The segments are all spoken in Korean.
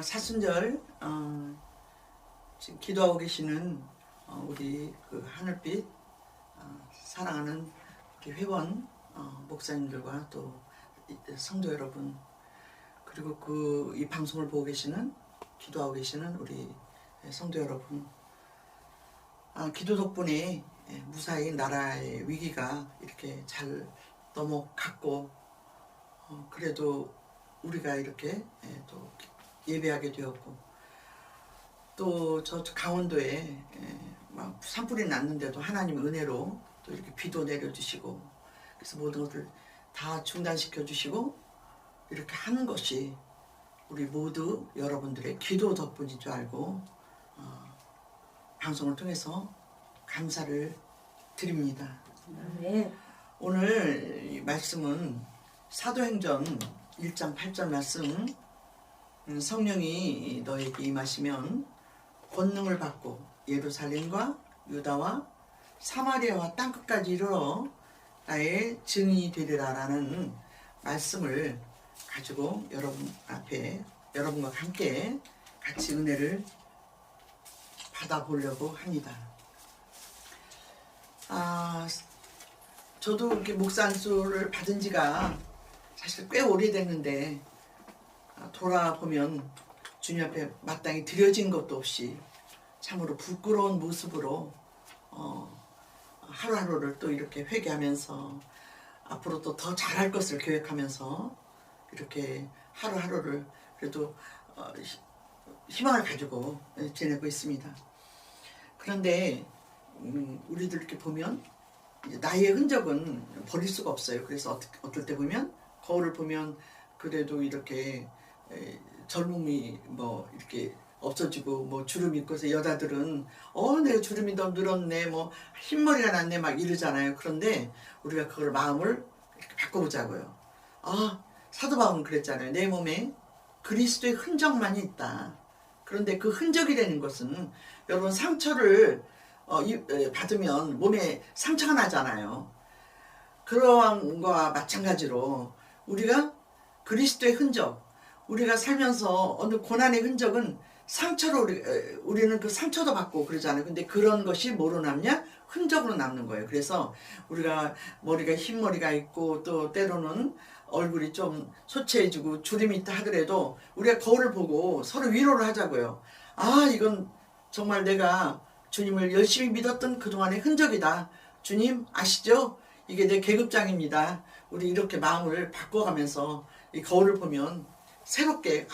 사순절 지금 기도하고 계시는 우리 그 하늘빛 사랑하는 우리 회원 목사님들과 또 성도 여러분, 그리고 이 방송을 보고 계시는 기도하고 계시는 우리 성도 여러분, 기도 덕분에 무사히 나라의 위기가 이렇게 잘 넘어갔고, 그래도 우리가 이렇게 또 예배하게 되었고, 또 저 강원도에 막 산불이 났는데도 하나님 은혜로 또 이렇게 비도 내려주시고, 그래서 모든 것을 다 중단시켜 주시고 이렇게 하는 것이 우리 모두 여러분들의 기도 덕분인 줄 알고 방송을 통해서 감사를 드립니다. 네. 오늘 이 말씀은 사도행전 1장 8절 말씀, 성령이 너에게 임하시면 권능을 받고 예루살렘과 유다와 사마리아와 땅끝까지 이르러 나의 증인이 되리라 라는 말씀을 가지고 여러분 앞에 여러분과 함께 같이 은혜를 받아보려고 합니다. 저도 이렇게 목사 안수를 받은 지가 사실 꽤 오래됐는데, 돌아보면 주님 앞에 마땅히 드려진 것도 없이 참으로 부끄러운 모습으로 하루하루를 또 이렇게 회개하면서 앞으로 또 더 잘할 것을 계획하면서 이렇게 하루하루를 그래도 희망을 가지고 지내고 있습니다. 그런데 우리들 이렇게 보면 나의 흔적은 버릴 수가 없어요. 그래서 어떨 때 보면 거울을 보면 그래도 이렇게 젊음이 뭐 이렇게 없어지고, 뭐 주름이 있고서 여자들은 내가 주름이 더 늘었네, 뭐 흰머리가 났네 막 이러잖아요. 그런데 우리가 그걸 마음을 이렇게 바꿔보자고요. 사도 바울은 그랬잖아요. 내 몸에 그리스도의 흔적만이 있다. 그런데 그 흔적이라는 것은 여러분 상처를 받으면 몸에 상처가 나잖아요. 그러한 것과 마찬가지로 우리가 그리스도의 흔적, 우리가 살면서 어느 고난의 흔적은 상처로 우리는 그 상처도 받고 그러잖아요. 근데 그런 것이 뭐로 남냐? 흔적으로 남는 거예요. 그래서 우리가 머리가 흰머리가 있고 또 때로는 얼굴이 좀 소체해지고 주름이 있다 하더라도 우리가 거울을 보고 서로 위로를 하자고요. 이건 정말 내가 주님을 열심히 믿었던 그동안의 흔적이다. 주님 아시죠? 이게 내 계급장입니다. 우리 이렇게 마음을 바꿔가면서 이 거울을 보면 새롭게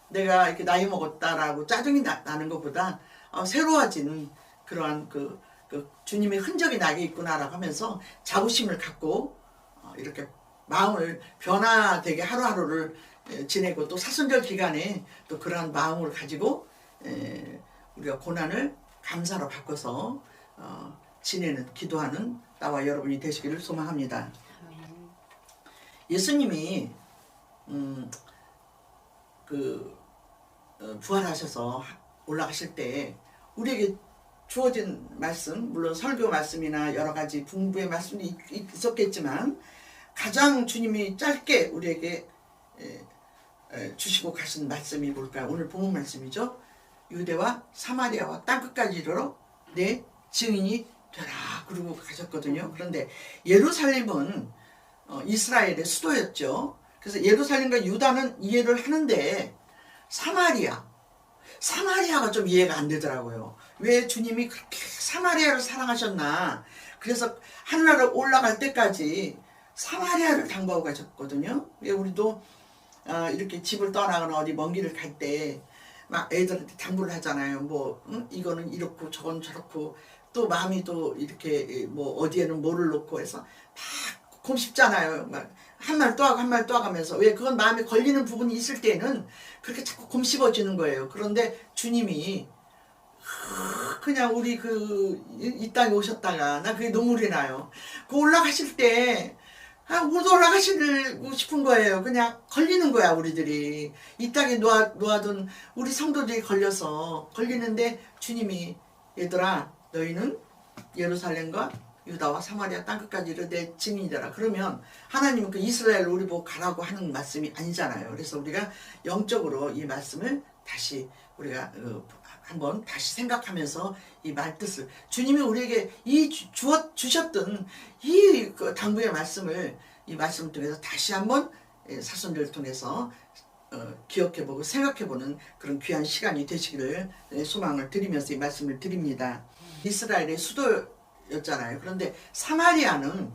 내가 이렇게 나이 먹었다라고 짜증이 나는 것보다 새로워진 그러한 그 주님의 흔적이 나게 있구나라고 하면서 자부심을 갖고 이렇게 마음을 변화되게 하루하루를 지내고, 또 사순절 기간에 또 그러한 마음을 가지고 우리가 고난을 감사로 바꿔서 지내는, 기도하는 나와 여러분이 되시기를 소망합니다. 예수님이 부활하셔서 올라가실 때 우리에게 주어진 말씀, 물론 설교 말씀이나 여러 가지 분부의 말씀이 있었겠지만 가장 주님이 짧게 우리에게 주시고 가신 말씀이 뭘까요? 오늘 본문 말씀이죠. 유대와 사마리아와 땅끝까지 이르러 내 증인이 되라 그러고 가셨거든요. 그런데 예루살렘은 이스라엘의 수도였죠. 그래서 예루살렘과 유다는 이해를 하는데 사마리아가 좀 이해가 안 되더라고요. 왜 주님이 그렇게 사마리아를 사랑하셨나. 그래서 하늘나라 올라갈 때까지 사마리아를 당부하고 가셨거든요. 우리도 이렇게 집을 떠나거나 어디 먼 길을 갈 때 막 애들한테 당부를 하잖아요. 이거는 이렇고 저건 저렇고, 또 마음이 또 이렇게 뭐 어디에는 뭐를 놓고 해서 막 곰씹잖아요. 막 한 말 또 하고 한 말 또 하면서. 왜? 그건 마음에 걸리는 부분이 있을 때는 그렇게 자꾸 곰씹어지는 거예요. 그런데 주님이 그냥 우리 이 땅에 오셨다가 나 그게 눈물이 나요. 올라가실 때 우리도 올라가시고 싶은 거예요. 그냥 걸리는 거야. 우리들이 이 땅에 놓아둔 우리 성도들이 걸리는데 주님이 얘들아 너희는 예루살렘과 유다와 사마리아 땅끝까지 이르되 증인이라. 그러면 하나님은 그 이스라엘을 우리 보고 가라고 하는 말씀이 아니잖아요. 그래서 우리가 영적으로 이 말씀을 다시 우리가 한번 다시 생각하면서 이 말뜻을, 주님이 우리에게 이 주셨던 이 당부의 말씀을, 이 말씀을 통해서 다시 한번 사순절을 통해서 기억해보고 생각해보는 그런 귀한 시간이 되시기를 소망을 드리면서 이 말씀을 드립니다. 이스라엘의 수도였잖아요. 그런데 사마리아는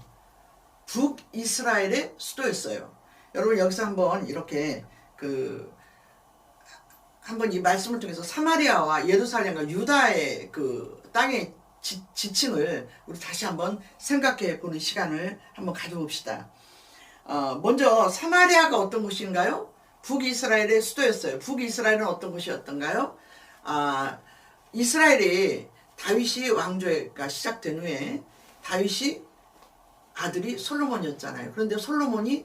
북이스라엘의 수도였어요. 여러분 여기서 한번 이렇게 한번 이 말씀을 통해서 사마리아와 예루살렘과 유다의 그 땅의 지층을 우리 다시 한번 생각해 보는 시간을 한번 가져봅시다. 먼저 사마리아가 어떤 곳인가요? 북이스라엘의 수도였어요. 북이스라엘은 어떤 곳이었던가요? 이스라엘이 다윗이 왕조가 시작된 후에 다윗이 아들이 솔로몬이었잖아요. 그런데 솔로몬이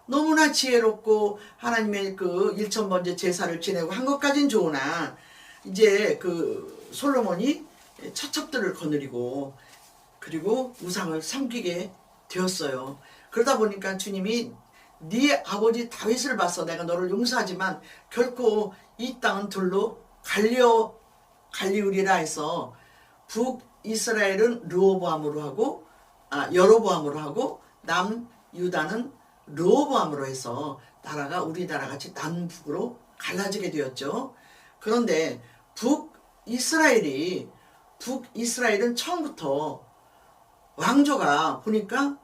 너무나 지혜롭고 하나님의 그 일천번째 제사를 지내고 한 것까진 좋으나 이제 그 솔로몬이 처첩들을 거느리고 그리고 우상을 섬기게 되었어요. 그러다 보니까 주님이 네 아버지 다윗을 봐서 내가 너를 용서하지만 결코 이 땅은 돌로 갈리우리라 해서 북이스라엘은 르호보암으로 하고 여로보암으로 하고 남유다는 르호보암으로 해서 나라가 우리나라 같이 남북으로 갈라지게 되었죠. 그런데 북이스라엘은 처음부터 왕조가 보니까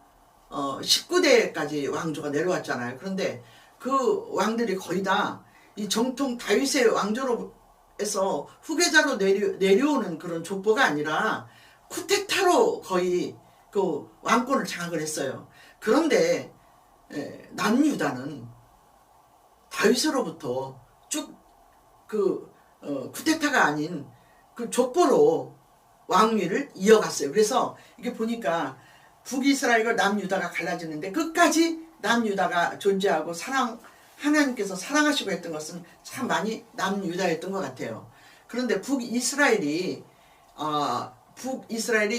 19대까지 왕조가 내려왔잖아요. 그런데 그 왕들이 거의 다 이 정통 다윗의 왕조로 해서 후계자로 내려오는 그런 족보가 아니라 쿠데타로 거의 그 왕권을 장악을 했어요. 그런데 남유다는 다윗으로부터 쭉 쿠데타가 아닌 그 족보로 왕위를 이어갔어요. 그래서 이게 보니까 북이스라엘과 남유다가 갈라지는데 끝까지 남유다가 존재하고 하나님께서 사랑하시고 했던 것은 참 많이 남유다였던 것 같아요. 그런데 북이스라엘이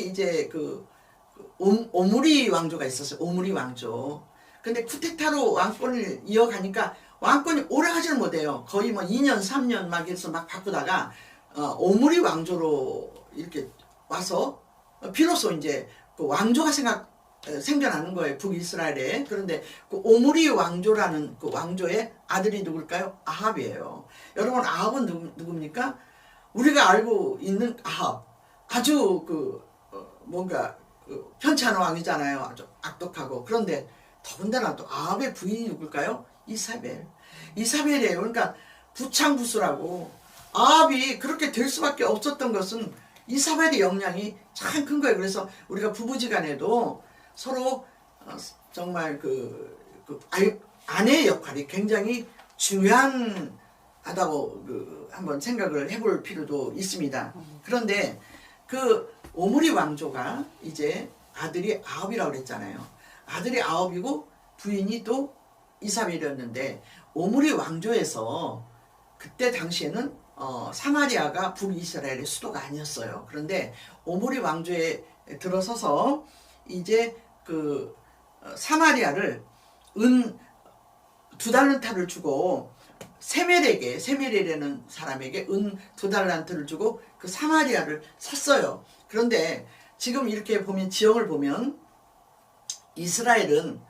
이제 오므리 왕조가 있었어요. 오므리 왕조. 근데 쿠데타로 왕권을 이어가니까 왕권이 오래가지는 못해요. 거의 뭐 2년, 3년 막 해서 막 바꾸다가 오므리 왕조로 이렇게 와서 비로소 이제 그 왕조가 생겨나는 거예요. 북이스라엘에. 그런데 그 오므리 왕조라는 그 왕조의 아들이 누굴까요? 아합이에요. 여러분 아합은 누굽니까? 우리가 알고 있는 아합. 아주 뭔가 편치 않은 왕이잖아요. 아주 악독하고. 그런데 더군다나 또 아합의 부인이 누굴까요? 이사벨이에요. 그러니까 부창부수라고. 아합이 그렇게 될 수밖에 없었던 것은 이사벨의 영향이 참 큰 거예요. 그래서 우리가 부부지간에도 서로 정말 아내의 역할이 굉장히 중요하다고 한번 생각을 해볼 필요도 있습니다. 그런데 그 오므리 왕조가 이제 아들이 아합이라고 그랬잖아요. 아들이 아합이고 부인이 또 이사벨이었는데 오므리 왕조에서 그때 당시에는 사마리아가 북이스라엘의 수도가 아니었어요. 그런데 오므리 왕조에 들어서서 이제 사마리아를 은 2달란트를 주고 세멜이라는 사람에게 은 2달란트를 주고 그 사마리아를 샀어요. 그런데 지금 이렇게 보면 지형을 보면 이스라엘은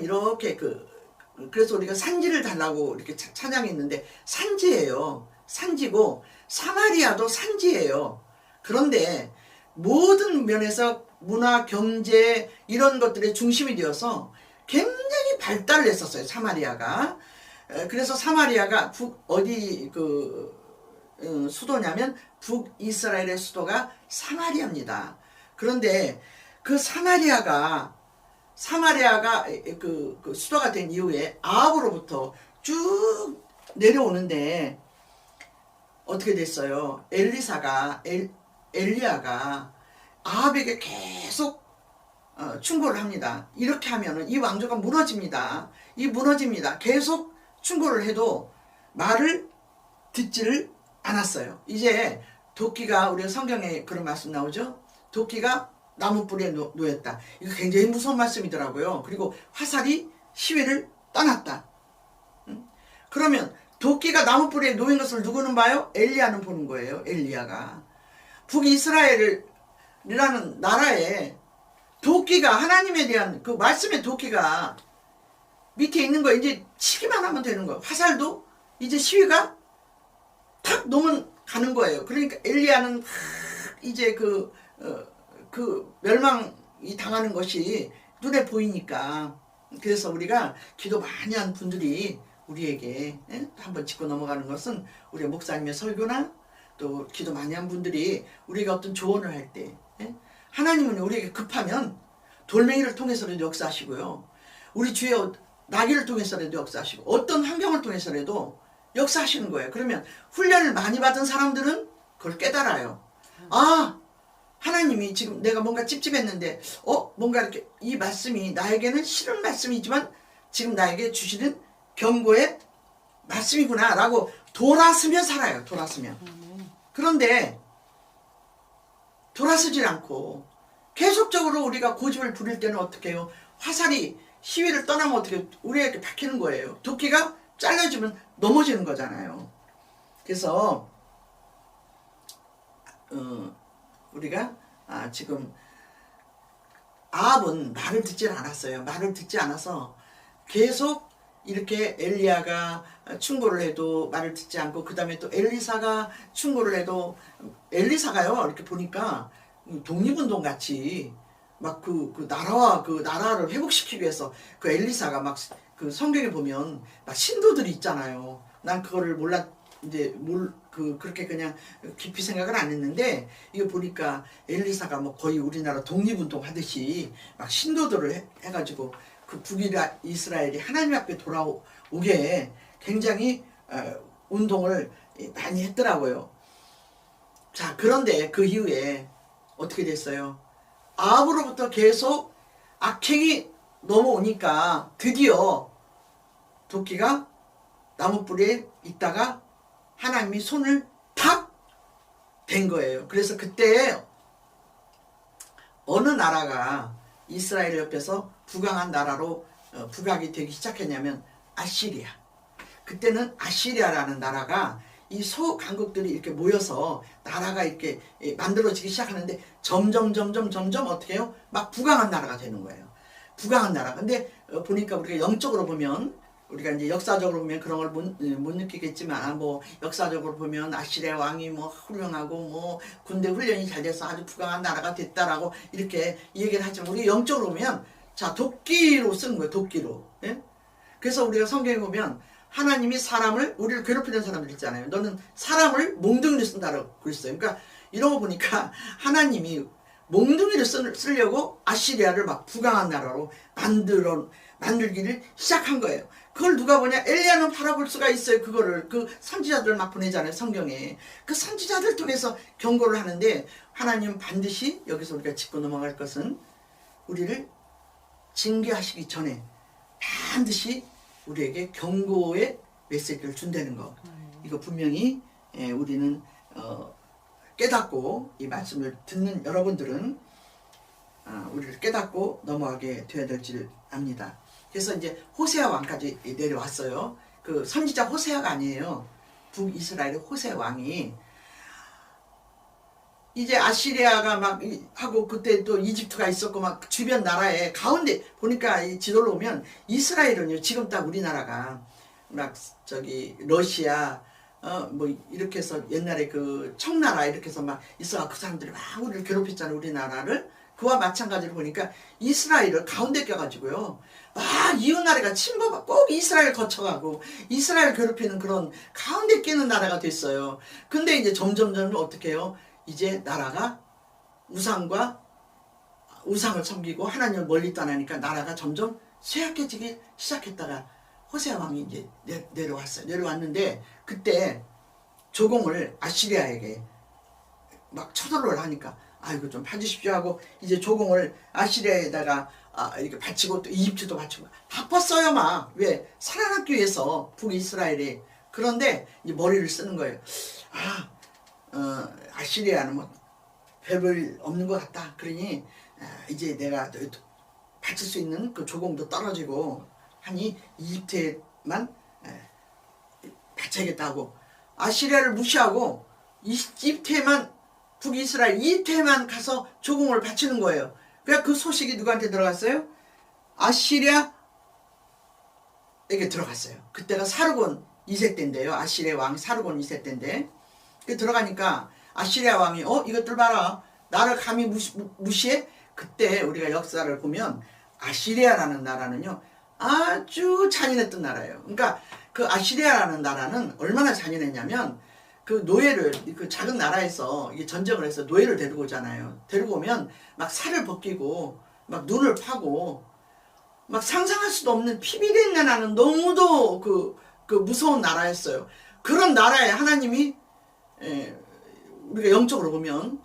이렇게 그래서 우리가 산지를 달라고 이렇게 찬양했는데 산지예요. 산지고 사마리아도 산지예요. 그런데 모든 면에서 문화, 경제 이런 것들의 중심이 되어서 굉장히 발달을 했었어요. 사마리아가. 그래서 사마리아가 수도냐면 북이스라엘의 수도가 사마리아입니다. 그런데 그 사마리아가 그 수도가 된 이후에 아합으로부터 쭉 내려오는데 어떻게 됐어요? 엘리야가 아합에게 계속 충고를 합니다. 이렇게 하면은 이 왕조가 무너집니다. 계속 충고를 해도 말을 듣지를 않았어요. 이제 도끼가 우리 성경에 그런 말씀 나오죠. 도끼가 나무 뿔에 놓였다. 이거 굉장히 무서운 말씀이더라고요. 그리고 화살이 시위를 떠났다. 그러면 도끼가 나무 뿔에 놓인 것을 누구는 봐요? 엘리야는 보는 거예요. 엘리야가. 북이스라엘이라는 나라에 도끼가, 하나님에 대한 그 말씀의 도끼가 밑에 있는 거 이제 치기만 하면 되는 거예요. 화살도 이제 시위가 탁 놓으면 가는 거예요. 그러니까 엘리야는 이제 그 멸망이 당하는 것이 눈에 보이니까. 그래서 우리가 기도 많이 한 분들이 우리에게 한번 짚고 넘어가는 것은 우리 목사님의 설교나 또 기도 많이 한 분들이 우리가 어떤 조언을 할 때 하나님은 우리에게 급하면 돌멩이를 통해서라도 역사하시고요. 우리 주의 나귀를 통해서라도 역사하시고 어떤 환경을 통해서라도 역사하시는 거예요. 그러면 훈련을 많이 받은 사람들은 그걸 깨달아요. 아, 하나님이 지금 내가 뭔가 찝찝했는데 뭔가 이렇게 이 말씀이 나에게는 싫은 말씀이지만 지금 나에게 주시는 경고의 말씀이구나 라고 돌아서면 살아요. 돌아서면. 그런데 돌아서질 않고 계속적으로 우리가 고집을 부릴 때는 어떻게 해요? 화살이 시위를 떠나면 어떻게 우리에게 박히는 거예요. 도끼가 잘라지면 넘어지는 거잖아요. 그래서 우리가 지금 아합은 말을 듣질 않았어요. 말을 듣지 않아서 계속 이렇게 엘리야가 충고를 해도 말을 듣지 않고, 그 다음에 또 엘리사가 충고를 해도, 엘리사가요 이렇게 보니까 독립운동 같이 막 그 나라를 회복시키기 위해서 그 엘리사가 막 그 성경에 보면 막 신도들이 있잖아요. 난 그거를 그렇게 그냥 깊이 생각을 안 했는데, 이거 보니까 엘리사가 뭐 거의 우리나라 독립운동 하듯이 막 신도들을 해가지고 그 북이스라엘이 하나님 앞에 돌아오게 굉장히 운동을 많이 했더라고요. 자, 그런데 그 이후에 어떻게 됐어요? 아합으로부터 계속 악행이 넘어오니까 드디어 도끼가 나무뿌리에 있다가 하나님이 손을 탁 댄 거예요. 그래서 그때 어느 나라가 이스라엘 옆에서 부강한 나라로 부각이 되기 시작했냐면 아시리아. 그때는 아시리아라는 나라가 이 소강국들이 이렇게 모여서 나라가 이렇게 만들어지기 시작하는데 점점 어떻게 해요? 막 부강한 나라가 되는 거예요. 부강한 나라. 근데 보니까 우리가 영적으로 보면, 우리가 이제 역사적으로 보면 그런 걸 못 느끼겠지만, 뭐 역사적으로 보면 아시리아 왕이 뭐 훌륭하고 뭐 군대 훈련이 잘 돼서 아주 부강한 나라가 됐다라고 이렇게 얘기를 하지만, 우리 영적으로 보면 자, 도끼로 쓰는 거예요. 도끼로. 예? 그래서 우리가 성경에 보면 하나님이 우리를 괴롭히는 사람들 있잖아요. 너는 사람을 몽둥이로 쓴다라고 그랬어요. 그러니까 이런 거 보니까 하나님이 몽둥이를 쓰려고 아시리아를 막 부강한 나라로 만들기를 시작한 거예요. 그걸 누가 보냐? 엘리야는 바라볼 수가 있어요. 그거를 그 선지자들 막 보내잖아요. 성경에 그 선지자들 통해서 경고를 하는데, 하나님 반드시 여기서 우리가 짚고 넘어갈 것은 우리를 징계하시기 전에 반드시 우리에게 경고의 메시지를 준다는 거. 이거 분명히 우리는 깨닫고, 이 말씀을 듣는 여러분들은 우리를 깨닫고 넘어가게 되어야 될 줄 압니다. 그래서 이제 호세아 왕까지 내려왔어요. 그 선지자 호세아가 아니에요. 북이스라엘의 호세아 왕이 이제 아시리아가 막 하고, 그때 또 이집트가 있었고 막 주변 나라에 가운데 보니까 이 지도로 보면 이스라엘은요, 지금 딱 우리나라가 막 러시아 뭐 이렇게 해서 옛날에 그 청나라 이렇게 해서 막 있어가 그 사람들이 막 우리를 괴롭혔잖아요. 우리나라를. 그와 마찬가지로 보니까 이스라엘을 가운데 껴가지고요, 막 이웃나라가 침범하고 꼭 이스라엘 거쳐가고 이스라엘 괴롭히는 그런 가운데 끼는 나라가 됐어요. 근데 이제 점점 어떻게 해요? 이제 나라가 우상을 섬기고 하나님을 멀리 떠나니까 나라가 점점 쇠약해지기 시작했다가 호세아 왕이 이제 내려왔어요. 내려왔는데 그때 조공을 아시리아에게 막 쳐들어를 하니까, 아이고 좀 봐주십시오 하고 이제 조공을 아시리아에다가 이렇게 바치고 또 이집트도 바치고 바빴어요. 막 왜? 살아남기 위해서 북이스라엘이. 그런데 이제 머리를 쓰는 거예요. 아시리아는 뭐 별볼 없는 것 같다. 그러니 이제 내가 바칠 수 있는 그 조공도 떨어지고 하니 이집트에만 바쳐야겠다고 아시리아를 무시하고 이집트에만 북이스라엘 이집트에만 가서 조공을 바치는 거예요. 그러니까 그 소식이 누구한테 들어갔어요? 아시리아에게 들어갔어요. 그때가 사르곤 2세 때인데요. 아시리아 왕 사르곤 2세 때인데 그 들어가니까 아시리아 왕이 이것들 봐라. 나를 감히 무시해? 그때 우리가 역사를 보면 아시리아라는 나라는요 아주 잔인했던 나라예요. 그러니까 그 아시리아라는 나라는 얼마나 잔인했냐면 그 노예를 그 작은 나라에서 이게 전쟁을 해서 노예를 데리고 오잖아요. 데리고 오면 막 살을 벗기고 막 눈을 파고 막 상상할 수도 없는 피비린내 나는 너무도 그 무서운 나라였어요. 그런 나라에 하나님이 우리가 영적으로 보면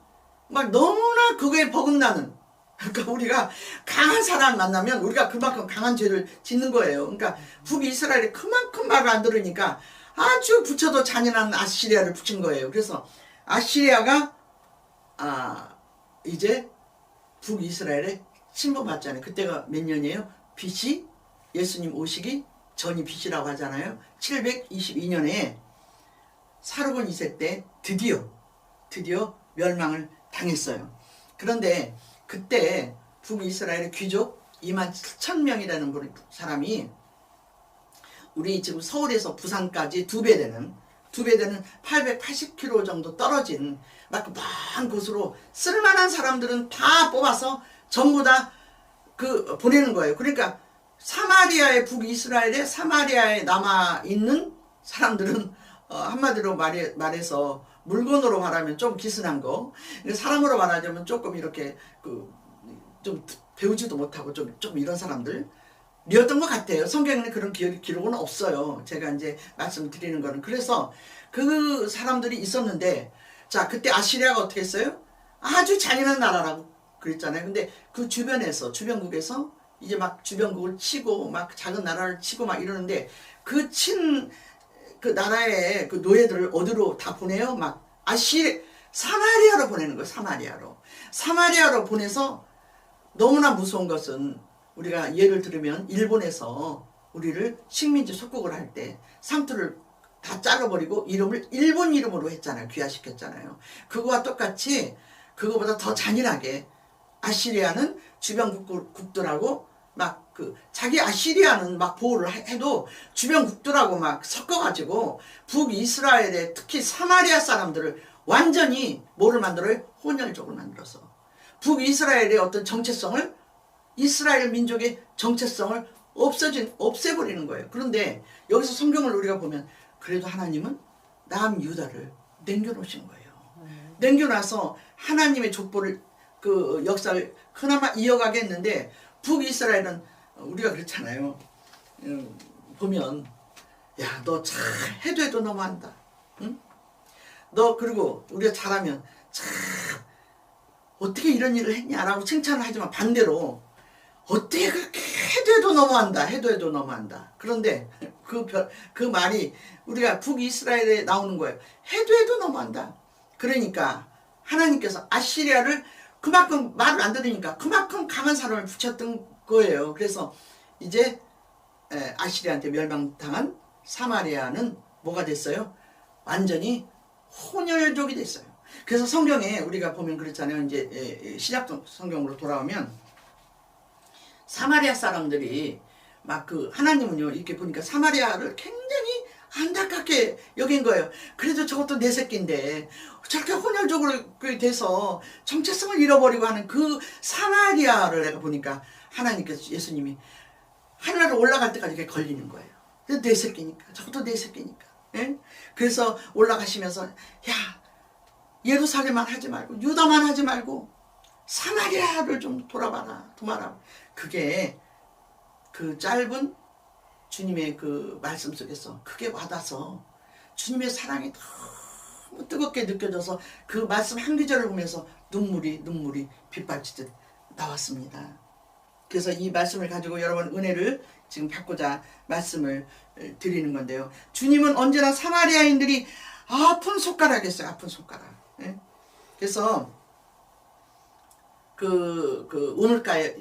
막 너무나 그거에 버금나는 그러니까 우리가 강한 사람 만나면 우리가 그만큼 강한 죄를 짓는 거예요. 그러니까 북이스라엘이 그만큼 말을 안 들으니까 아주 부처도 잔인한 아시리아를 붙인 거예요. 그래서 아시리아가 이제 북이스라엘에 침범받잖아요. 그때가 몇 년이에요? BC 예수님 오시기 전이 BC라고 하잖아요. 722년에 사르곤 2세 때 드디어 멸망을 당했어요. 그런데 그때 북이스라엘의 귀족 27,000명이라는 사람이 우리 지금 서울에서 부산까지 2배 되는 880km 정도 떨어진 막 먼 곳으로 쓸만한 사람들은 다 뽑아서 전부 다 보내는 거예요. 그러니까 사마리아의 북이스라엘의 사마리아에 남아 있는 사람들은 한마디로 말해서 물건으로 말하면 좀 기스난 거, 사람으로 말하자면 조금 이렇게 좀 배우지도 못하고 좀 이런 사람들이었던 것 같아요. 성경에는 그런 기록은 없어요. 제가 이제 말씀드리는 거는. 그래서 그 사람들이 있었는데, 자, 그때 아시리아가 어떻게 했어요? 아주 잔인한 나라라고 그랬잖아요. 근데 그 주변국에서 이제 막 주변국을 치고 막 작은 나라를 치고 막 이러는데 그 나라의 그 노예들을 어디로 다 보내요? 막 사마리아로 보내는 거예요. 사마리아로 보내서 너무나 무서운 것은 우리가 예를 들으면 일본에서 우리를 식민지 속국을 할 때 상투를 다 잘라버리고 이름을 일본 이름으로 했잖아요. 귀화시켰잖아요. 그거와 똑같이 그거보다 더 잔인하게 아시리아는 주변 국들하고 막 자기 아시리아는 막 보호를 해도 주변 국들하고 막 섞어가지고 북이스라엘의 특히 사마리아 사람들을 완전히 뭐를 만들어요? 혼혈족을 만들어서 북이스라엘의 어떤 정체성을 이스라엘 민족의 정체성을 없애버리는 거예요. 그런데 여기서 성경을 우리가 보면 그래도 하나님은 남유다를 남겨놓으신 거예요. 남겨놔서 하나님의 족보를 그 역사를 그나마 이어가게 했는데 북이스라엘은 우리가 그렇잖아요. 보면 야, 너 참 해도 너무한다. 응? 너 그리고 우리가 잘하면 참 어떻게 이런 일을 했냐라고 칭찬을 하지만 반대로 어떻게 그렇게 해도 너무한다. 그런데 그 말이 우리가 북이스라엘에 나오는 거예요. 해도 너무한다. 그러니까 하나님께서 아시리아를 그만큼 말을 안 들으니까 그만큼 강한 사람을 붙였던 거예요. 그래서 이제 아시리아한테 멸망당한 사마리아는 뭐가 됐어요? 완전히 혼혈족이 됐어요. 그래서 성경에 우리가 보면 그렇잖아요. 이제 신약 성경으로 돌아오면 사마리아 사람들이 막 하나님은요 이렇게 보니까 사마리아를 굉장히 안타깝게 여긴 거예요. 그래도 저것도 내 새끼인데 저렇게 혼혈족으로 돼서 정체성을 잃어버리고 하는 그 사마리아를 내가 보니까 하나님께서 예수님이 하늘로 올라갈 때까지 이렇게 걸리는 거예요. 그래서 내 새끼니까 저것도 내 새끼니까. 예? 그래서 올라가시면서 야 예루살렘만 하지 말고 유다만 하지 말고 사마리아를 좀 돌아봐라. 그게 그 짧은 주님의 그 말씀 속에서 크게 와닿아서 주님의 사랑이 너무 뜨겁게 느껴져서 그 말씀 한 구절을 보면서 눈물이 빗발치듯 나왔습니다. 그래서 이 말씀을 가지고 여러분 은혜를 지금 받고자 말씀을 드리는 건데요. 주님은 언제나 사마리아인들이 아픈 손가락이었어요. 아픈 손가락. 그래서 그 우물가에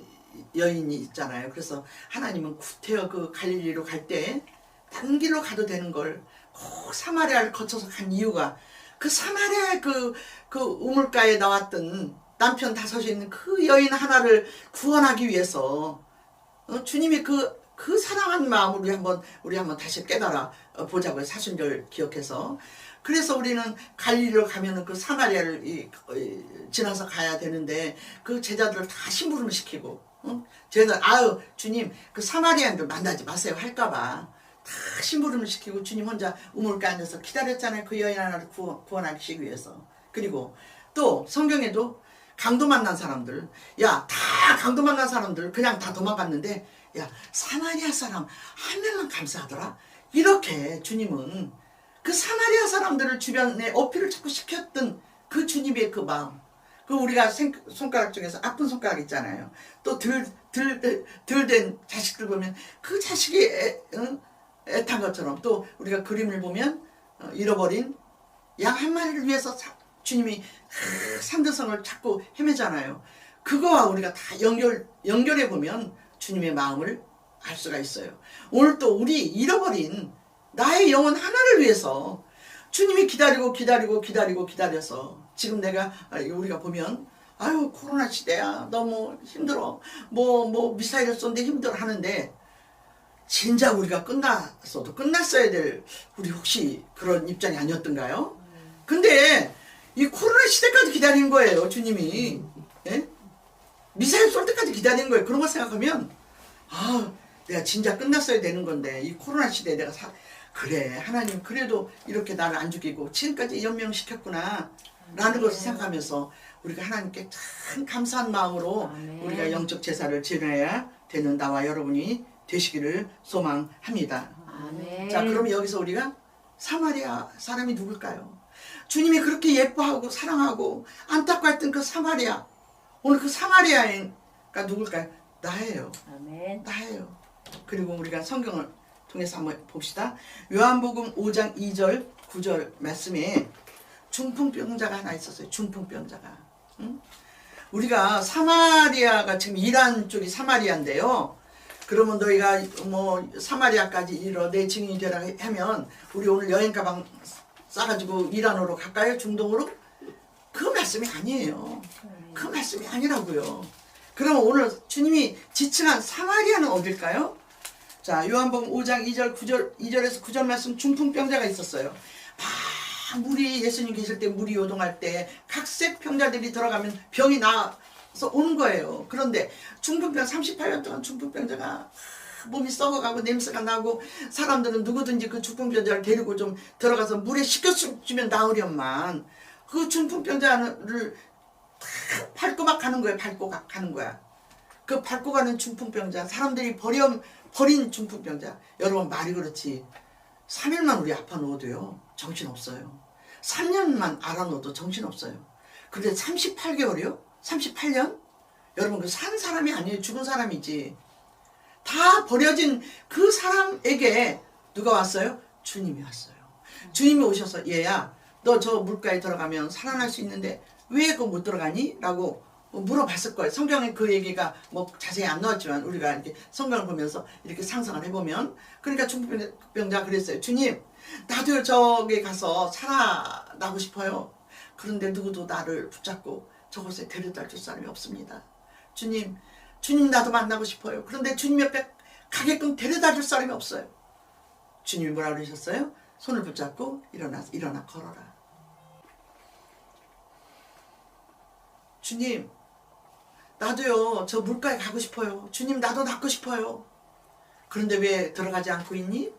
여인이 있잖아요. 그래서 하나님은 구태여 그 갈릴리로 갈 때 다른 길로 가도 되는 걸 꼭 사마리아를 거쳐서 간 이유가 그 사마리아 그 우물가에 나왔던 남편 다섯이 있는 그 여인 하나를 구원하기 위해서 주님이 그 사랑하는 마음을 우리 한번 다시 깨달아 보자고요. 사순절 기억해서. 그래서 우리는 갈릴리로 가면은 그 사마리아를 지나서 가야 되는데 그 제자들을 다 심부름을 시키고, 제자들 아유 주님 그 사마리아인들 만나지 마세요 할까봐 다 심부름을 시키고 주님 혼자 우물가에 앉아서 기다렸잖아요. 그 여인 하나를 구원하기 위해서. 그리고 또 성경에도 강도 만난 사람들, 야 다 강도 만난 사람들 그냥 다 도망갔는데 야 사마리아 사람 한 명만 감사하더라. 이렇게 주님은 그 사마리아 사람들을 주변에 어필을 자꾸 시켰던 그 주님의 그 마음, 그 우리가 손가락 중에서 아픈 손가락 있잖아요. 또 덜 된 자식들 보면 그 자식이 애탄 것처럼, 또 우리가 그림을 보면 잃어버린 양 한 마리를 위해서 주님이 산더성을 찾고 헤매잖아요. 그거와 우리가 다 연결해 보면 주님의 마음을 알 수가 있어요. 오늘 또 우리 잃어버린 나의 영혼 하나를 위해서 주님이 기다려서 지금 우리가 보면 아유 코로나 시대야 너무 힘들어 뭐 미사일을 쏜데 힘들어 하는데, 진짜 우리가 끝났어야 될 우리 혹시 그런 입장이 아니었던가요? 근데 이 코로나 시대까지 기다린 거예요 주님이. 예? 미사일 쏠 때까지 기다린 거예요. 그런 거 생각하면 내가 진짜 끝났어야 되는 건데 이 코로나 시대에 내가 그래 하나님 그래도 이렇게 나를 안 죽이고 지금까지 연명시켰구나 라는 것을 생각하면서 우리가 하나님께 참 감사한 마음으로 아멘. 우리가 영적 제사를 지내야 되는 나와 여러분이 되시기를 소망합니다. 아멘. 자, 그럼 여기서 우리가 사마리아 사람이 누굴까요? 주님이 그렇게 예뻐하고 사랑하고 안타까웠던 그 사마리아, 오늘 그 사마리아인가 누굴까요? 나예요. 아멘. 나예요. 그리고 우리가 성경을 통해서 한번 봅시다. 요한복음 5장 2절 9절 말씀에 중풍병자가 하나 있었어요. 중풍병자가. 응? 우리가 사마리아가 지금 이란 쪽이 사마리아인데요. 그러면 너희가 뭐 사마리아까지 이르러 내 증인이 되라 하면 우리 오늘 여행 가방 싸가지고 이란으로 갈까요? 중동으로? 그 말씀이 아니에요. 그 말씀이 아니라고요. 그러면 오늘 주님이 지칭한 사마리아는 어딜까요? 자, 요한복음 5장 2절에서 9절 말씀, 중풍병자가 있었어요. 물이 예수님 계실 때 물이 요동할 때 각색 병자들이 들어가면 병이 나서 오는 거예요. 그런데 중풍병 38년 동안 중풍병자가 몸이 썩어가고 냄새가 나고 사람들은 누구든지 그 중풍병자를 데리고 좀 들어가서 물에 씻겨주면 나으련만 그 중풍병자를 밟고 막 가는 거예요. 밟고 가는 거야. 그 밟고 가는 중풍병자, 사람들이 버린 중풍병자. 여러분 말이 그렇지 3일만 우리 아파 놓아도요 정신없어요. 3년만 알아놓아도 정신없어요. 그런데 38개월이요? 38년? 여러분 그 산 사람이 아니에요. 죽은 사람이지. 다 버려진 그 사람에게 누가 왔어요? 주님이 왔어요. 주님이 오셔서 얘야 너 저 물가에 들어가면 살아날 수 있는데 왜 그거 못 들어가니? 라고 물어봤을 거예요. 성경에 그 얘기가 뭐 자세히 안 나왔지만 우리가 이렇게 성경을 보면서 이렇게 상상을 해보면, 그러니까 중풍병자가 그랬어요. 주님 나도 저기 가서 살아나고 싶어요. 그런데 누구도 나를 붙잡고 저곳에 데려다 줄 사람이 없습니다. 주님 나도 만나고 싶어요. 그런데 주님 옆에 가게끔 데려다 줄 사람이 없어요. 주님이 뭐라 그러셨어요? 손을 붙잡고 일어나 걸어라. 주님 나도요 저 물가에 가고 싶어요. 주님 나도 낫고 싶어요. 그런데 왜 들어가지 않고 있니?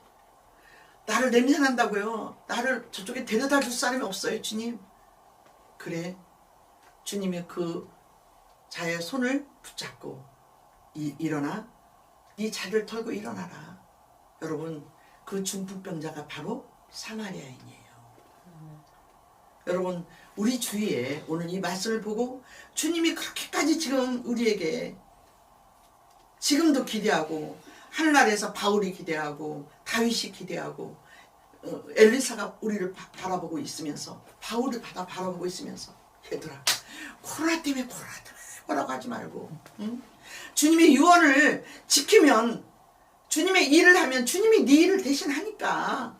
나를 냄새난다고요. 나를 저쪽에 데려다 줄 사람이 없어요. 주님. 그래 주님이 그 자의 손을 붙잡고 일어나 네 자리를 털고 일어나라. 여러분 그 중풍병자가 바로 사마리아인이에요. 여러분 우리 주위에 오늘 이 말씀을 보고 주님이 그렇게까지 지금 우리에게 지금도 기대하고, 하늘나라에서 바울이 기대하고 다윗이 기대하고 엘리사가 우리를 바라보고 있으면서, 바울을 바라보고 있으면서 얘들아 코로나 때문에 최고라고 하지 말고, 응? 주님의 유언을 지키면, 주님의 일을 하면 주님이 네 일을 대신 하니까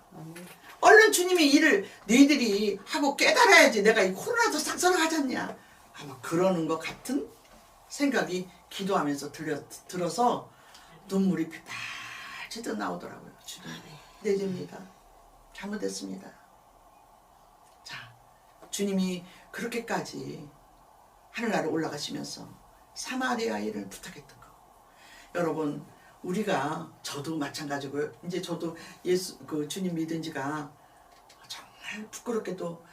얼른 주님의 일을 너희들이 하고 깨달아야지. 내가 이 코로나도 싹쓸어가잖냐, 아마 그러는 것 같은 생각이 기도하면서 들어서 눈물이 빗발치듯 나오더라고요. 주님, 내 죄입니다. 잘못했습니다. 자, 주님이 그렇게까지 하늘나라에 올라가시면서 사마리아인을 부탁했던 거. 여러분, 우리가, 저도 마찬가지고요. 이제 저도 주님 믿은 지가 정말 부끄럽게도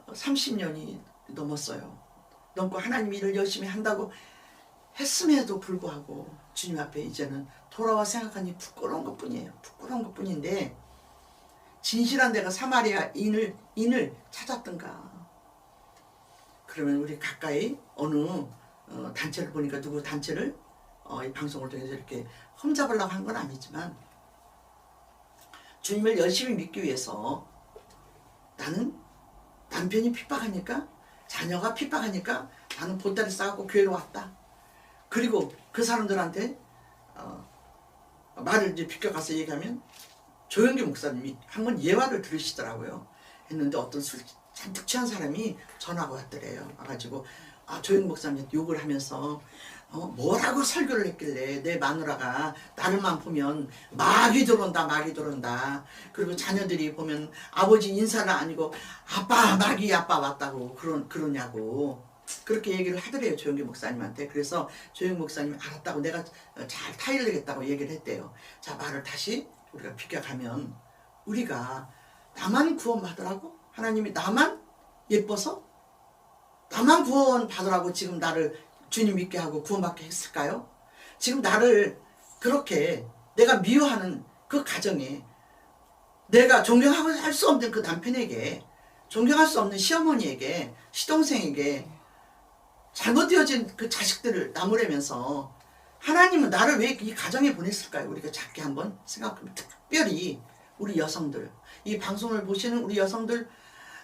30년이 넘었어요. 넘고 하나님 일을 열심히 한다고 했음에도 불구하고 주님 앞에 이제는 돌아와 생각하니 부끄러운 것 뿐이에요. 부끄러운 것 뿐인데, 진실한 데가 사마리아인을 찾았던가. 그러면 우리 가까이 어느 단체를 보니까, 누구 단체를 이 방송을 통해서 이렇게 험잡으려고 한 건 아니지만, 주님을 열심히 믿기 위해서 나는 남편이 핍박하니까, 자녀가 핍박하니까 나는 보따리 싸갖고 교회로 왔다. 그리고 그 사람들한테 말을 이제 비껴가서 얘기하면 조영기 목사님이 한번 예화를 들으시더라고요. 했는데 어떤 술 잔뜩 취한 사람이 전화가 왔더래요. 와가지고 조영기 목사님한테 욕을 하면서 뭐라고 설교를 했길래 내 마누라가 나를만 보면 마귀 들어온다. 그리고 자녀들이 보면 아버지 인사는 아니고 아빠, 마귀 아빠 왔다고 그러냐고 그렇게 얘기를 하더래요, 조영기 목사님한테. 그래서 조영기 목사님이 알았다고, 내가 잘 타일르겠다고 얘기를 했대요. 자, 말을 다시 우리가 비껴가면, 우리가 나만 구원받으라고? 하나님이 나만 예뻐서? 나만 구원받으라고 지금 나를 주님 믿게 하고 구원받게 했을까요? 지금 나를 그렇게 내가 미워하는 그 가정에, 내가 존경하고 할 수 없는 그 남편에게, 존경할 수 없는 시어머니에게, 시동생에게, 잘못되어진 그 자식들을 나무라면서 하나님은 나를 왜 이 가정에 보냈을까요? 우리가 작게 한번 생각하면, 특별히 우리 여성들, 이 방송을 보시는 우리 여성들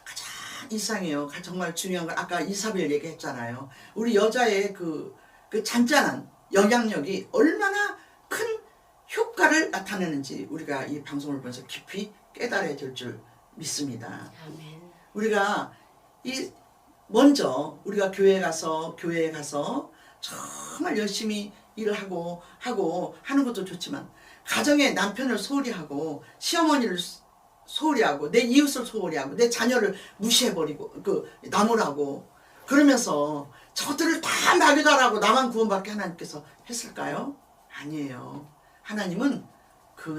가장 이상해요. 정말 중요한 건 아까 이사벨 얘기했잖아요. 우리 여자의 그 잔잔한 영향력이 얼마나 큰 효과를 나타내는지 우리가 이 방송을 보면서 깊이 깨달아야 될 줄 믿습니다. 아멘. 우리가 먼저 우리가 교회에 가서 정말 열심히 일을 하고 하는 것도 좋지만, 가정에 남편을 소홀히 하고 시어머니를 소홀히 하고 내 이웃을 소홀히 하고 내 자녀를 무시해버리고 나무라고 그러면서 저들을 다 마귀다라고 나만 구원받게 하나님께서 했을까요? 아니에요. 하나님은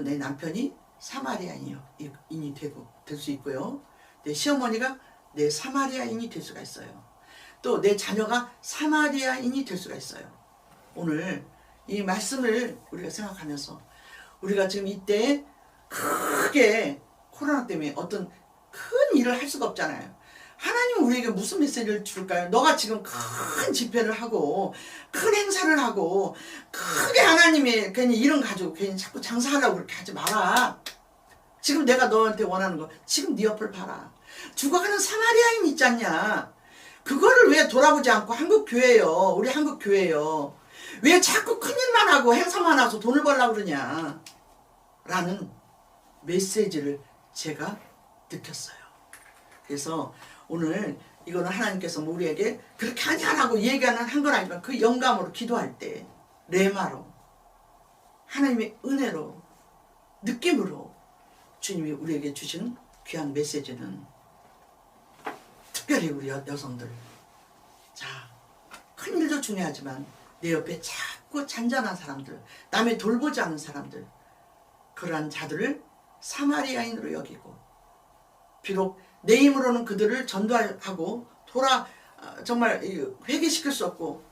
내 남편이 사마리아인이 될 수 있고요, 내 시어머니가 내 사마리아인이 될 수가 있어요. 또 내 자녀가 사마리아인이 될 수가 있어요. 오늘 이 말씀을 우리가 생각하면서, 우리가 지금 이때 크게 코로나 때문에 어떤 큰 일을 할 수가 없잖아요. 하나님은 우리에게 무슨 메시지를 줄까요? 너가 지금 큰 집회를 하고 큰 행사를 하고 크게 하나님의 괜히 이름 가지고 괜히 자꾸 장사하려고 그렇게 하지 마라. 지금 내가 너한테 원하는 거, 지금 네 옆을 봐라. 죽어가는 사마리아인 있지 않냐? 그거를 왜 돌아보지 않고 우리 한국 교회요, 왜 자꾸 큰일만 하고 행사만 하고 돈을 벌려고 그러냐? 라는 메시지를 제가 느꼈어요. 그래서 오늘 이거는 하나님께서 우리에게 그렇게 하냐라고 얘기하는 한 건 아니지만, 그 영감으로 기도할 때 레마로, 하나님의 은혜로, 느낌으로 주님이 우리에게 주신 귀한 메시지는, 특별히 우리 여성들, 자, 큰 일도 중요하지만 내 옆에 자꾸 잔잔한 사람들, 남의 돌보지 않는 사람들, 그러한 자들을 사마리아인으로 여기고, 비록 내 힘으로는 그들을 전도하고 정말 회개시킬 수 없고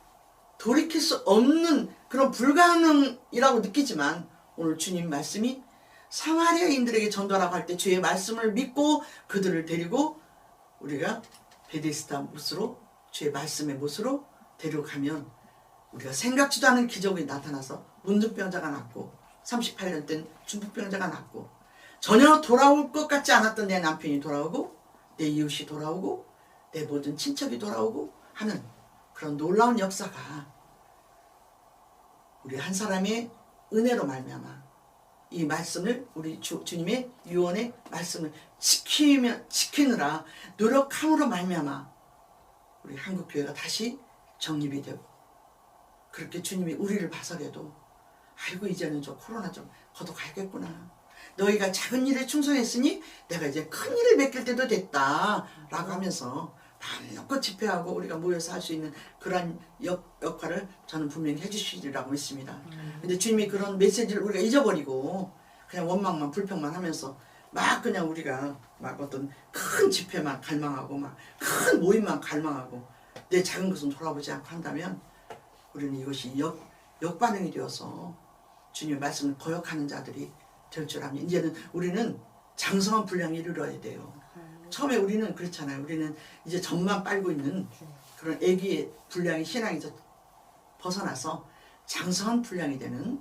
돌이킬 수 없는 그런 불가능이라고 느끼지만, 오늘 주님 말씀이 사마리아인들에게 전도하라고 할 때 주의 말씀을 믿고 그들을 데리고 우리가 베데스다 못으로, 주의 말씀의 못으로 데려가면 우리가 생각지도 않은 기적이 나타나서 문둥병자가 낫고, 38년 된 중풍병자가 낫고, 전혀 돌아올 것 같지 않았던 내 남편이 돌아오고, 내 이웃이 돌아오고, 내 모든 친척이 돌아오고 하는 그런 놀라운 역사가 우리 한 사람의 은혜로 말미암아 이 말씀을 우리 주님의 유언의 말씀을 지키느라 노력함으로 말미암아 우리 한국교회가 다시 정립이 되고 그렇게 주님이 우리를 봐서라도 아이고 이제는 좀 코로나 좀 거둬가야겠구나. 너희가 작은 일에 충성했으니 내가 이제 큰 일을 맡길 때도 됐다 라고 하면서 마음놓고 집회하고 우리가 모여서 할 수 있는 그런 역할을 저는 분명히 해주시리라고 믿습니다. 근데 주님이 그런 메시지를 우리가 잊어버리고 그냥 원망만 불평만 하면서 막 그냥 우리가 막 어떤 큰 집회만 갈망하고 막 큰 모임만 갈망하고 내 작은 것은 돌아보지 않고 한다면 우리는 이것이 역반응이 되어서 주님의 말씀을 거역하는 자들이 될 줄 압니다. 이제는 우리는 장성한 분량에 이르러야 돼요. 처음에 우리는 그렇잖아요. 우리는 이제 젖만 빨고 있는 그런 애기의 분량의 신앙에서 벗어나서 장성한 분량이 되는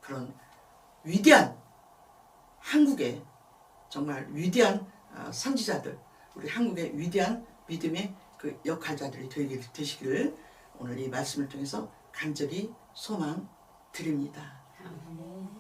그런 위대한 한국의 정말 위대한 선지자들, 우리 한국의 위대한 믿음의 그 역할자들이 되시기를 오늘 이 말씀을 통해서 간절히 소망 드립니다. 아멘.